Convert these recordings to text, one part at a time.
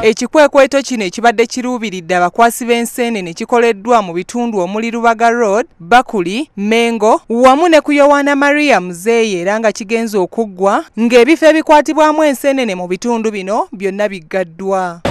Ekikwekweto kino ekibadde kiruubiridde abakwasi b'enseenene kikoleddwa mu bitundu omuli Lubaga Road, Bakuli, Mengo wamu ne ku Yowaana Maria Muzeeyi era nga kigenze okuggwa ng'ebifo ebikwatibwamu enseenene mu bitundu bino byonna biggaddwa.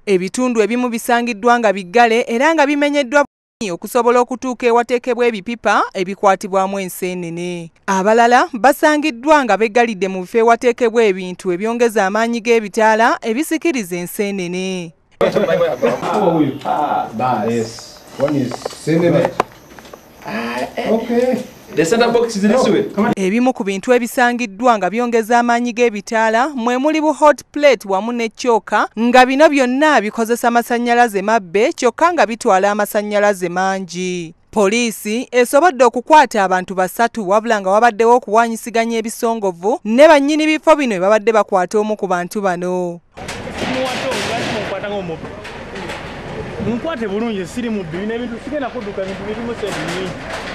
Ebitundu ebimu bisangiddwa nga biggale era nga bimenyeddwa okusobola okutuuka ewateekebwa ebipipa ebikwatibwamu enseenene. Abalala basangiddwa nga beggalidde mu bifo ewateekebwa ebintu ebyongeza amaanyi g'ebitaala ebisikiriza enseenene. Ebimu ku bintu ebisangiddwa nga byongeza amaanyi g'ebitaala mwe muli bu hot plate wamu n'ekyoka nga bino byonna bikozesa amasannyalaze mabbe kyokka nga bitwala amasannyalaze mangi. Poliisi esobodde okukwata abantu 3 wabula nga wabaddewo okuwanyisiganya ebisongovu ne bannyini bifo bino babadde bakwata omu ku bantu bano. Munkwate bulungi siri mu bbi n'ebintu sigenda kudduka bintu birimu sedi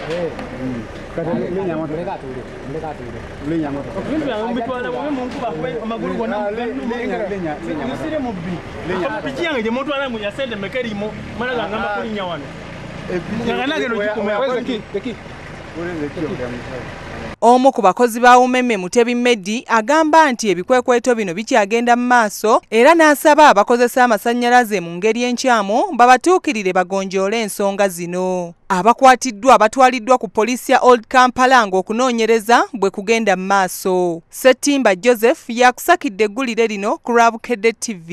Omu ku bakozi ba Umeme Mutebi Medi agamba nti ebikwekweto bino bikyagenda mu maaso era n'asaba abakozesa amasannyalaze mu ngeri enkyamu babatuukirire bagonjoole ensonga zino. Abakwatiddwa batwaliddwa ku poliisi ya Old Kampala ng'okunoonyereza bwe kugenda mu maaso. Ssettimba Joseph yakusakidde eggulire lino ku Lwabukedde TV.